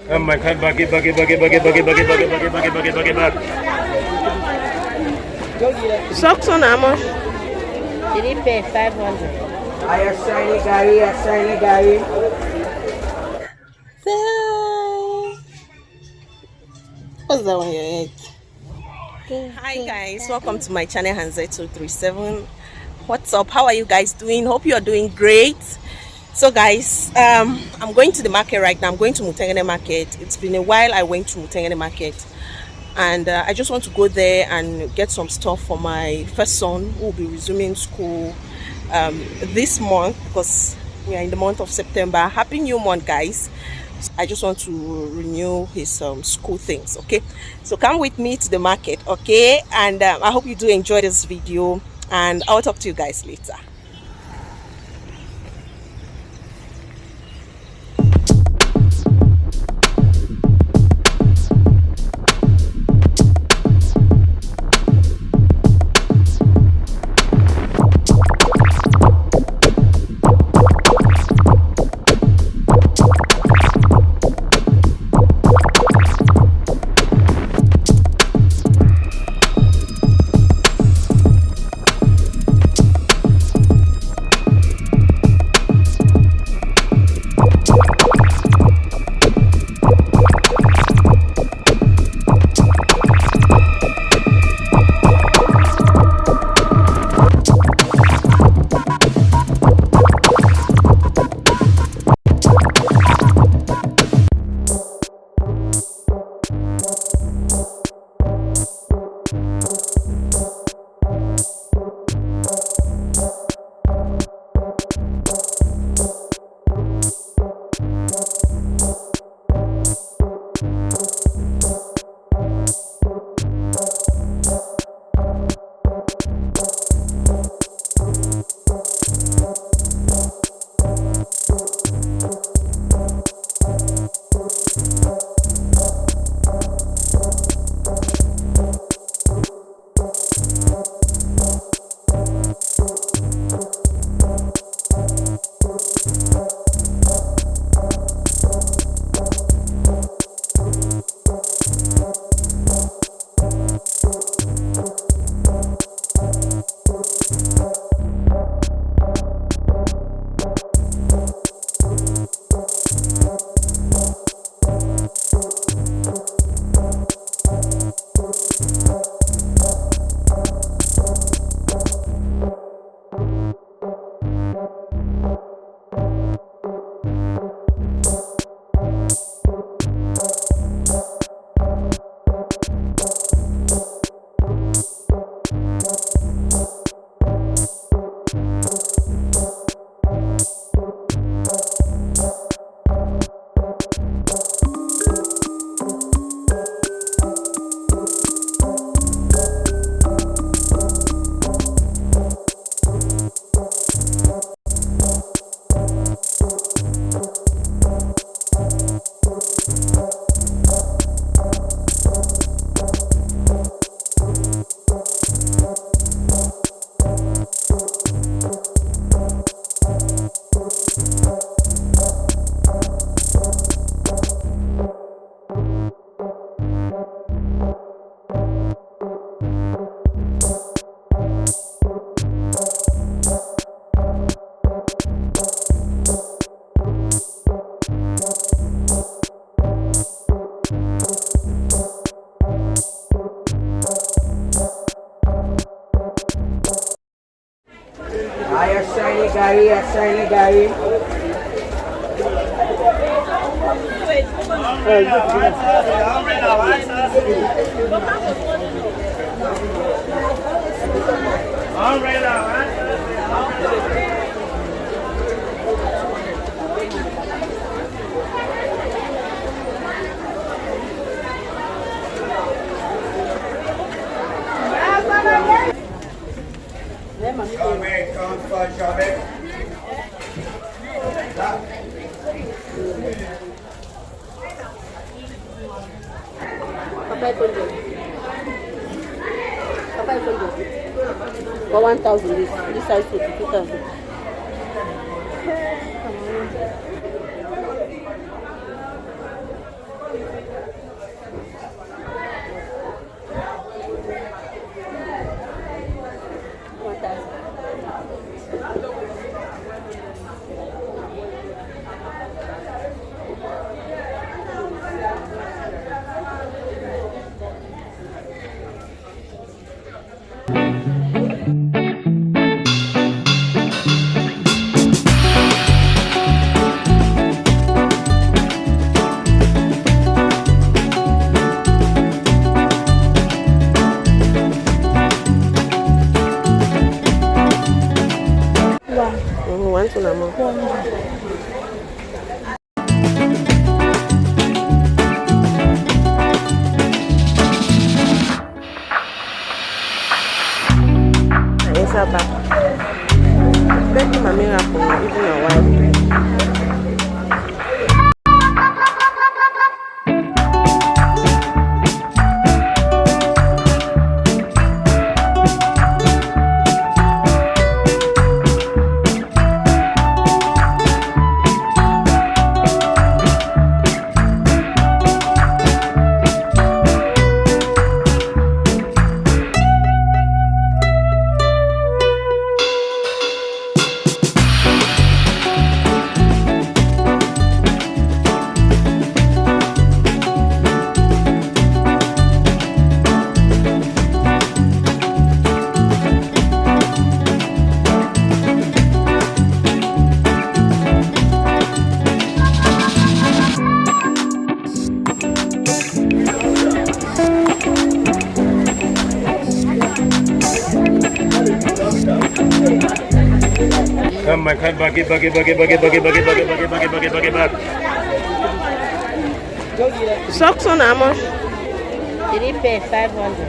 My card back. Socks on how much? Did he pay 500? I assign Gary. What's that on your head? Hi guys, welcome to my channel Hanze237. What's up? How are you guys doing? Hope you are doing great. So guys, I'm going to the market right now. I'm going to Mutengene Market. It's been a while I went to Mutengene Market, and I just want to go there and get some stuff for my first son who will be resuming school this month, because we are in the month of September. Happy new month guys. I just want to renew his school things. Okay, so come with me to the market, okay? And I hope you do enjoy this video, and I'll talk to you guys later. Gary. For 1,000, this size 2,000. spoon amount. Yes, I'm back. Thank you, Mamira, for even your wife. Come back, back. Socks on how much? 3 pair 500.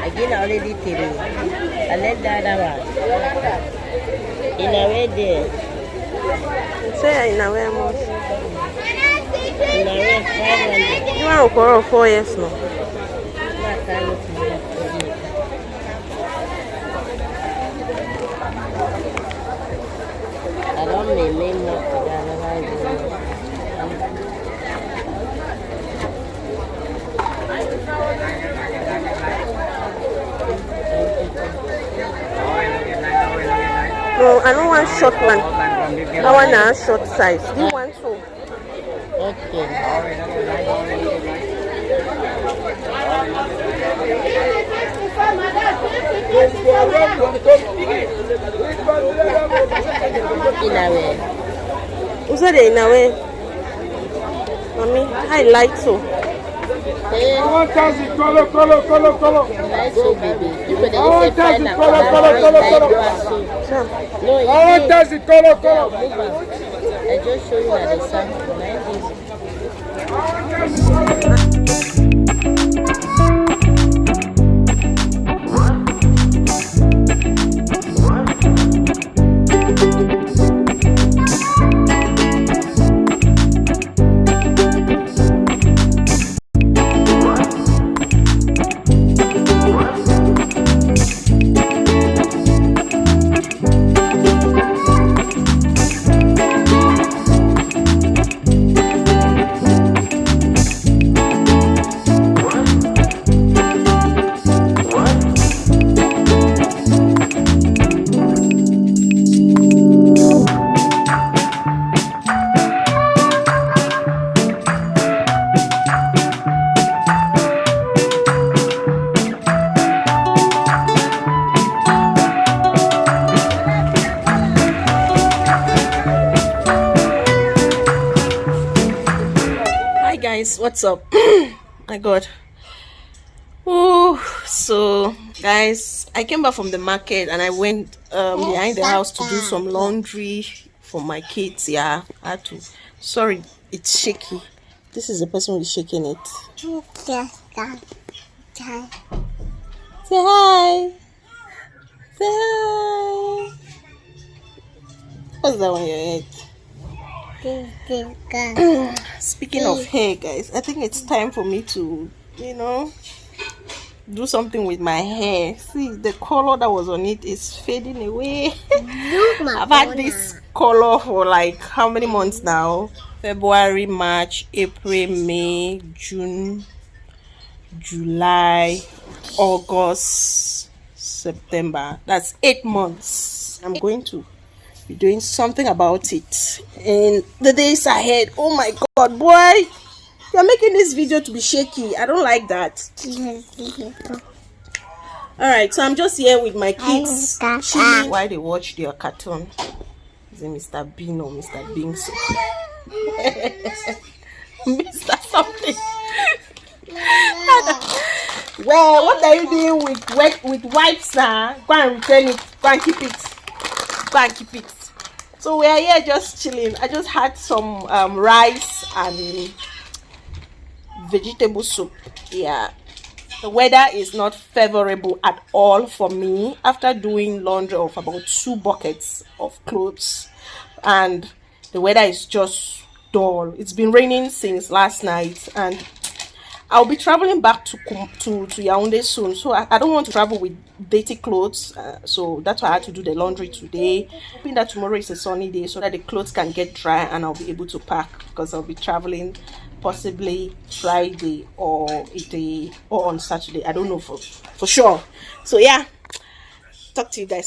Again already 3. I let the other one. In a way there. Say in a way much. In a way 500. You want to borrow 4 years now? I don't mean more to the other. No, I don't want short one. I want a short size. Do you want so? Okay. In a way. Who's that in a way? Mommy, I like so. Hey. Color. Nice so baby. People they say find a Color. No, I want that's the color. I just show you that the sample. Guys, what's up? My god. Oh, so guys, I came back from the market and I went behind the house to do some laundry for my kids. Yeah, I had to. Sorry, it's shaky. This is the person who's shaking it. Say hi. Say hi. What's that on your head? Speaking of hair, guys, I think it's time for me to, do something with my hair. See, the color that was on it is fading away. I've had this color for like how many months now? February, March, April, May, June, July, August, September. That's 8 months. I'm going to be doing something about it in the days ahead. Oh my god, boy, you're making this video to be shaky. I don't like that. All right, so I'm just here with my kids chilling while they watch their cartoon. Is it Mr. Bean or Mr. Bingso? Mr. something. Well, what are you doing with wipes now? Go and return it. Go and keep it. go and keep it. So we are here just chilling. I just had some rice and vegetable soup. Yeah, the weather is not favorable at all for me after doing laundry of about 2 buckets of clothes, and the weather is just dull. It's been raining since last night, and I'll be traveling back to Yaoundé soon, so I don't want to travel with dirty clothes. So that's why I had to do the laundry today, hoping that tomorrow is a sunny day so that the clothes can get dry and I'll be able to pack, because I'll be traveling possibly Friday or on Saturday. I don't know for sure. So yeah, talk to you guys.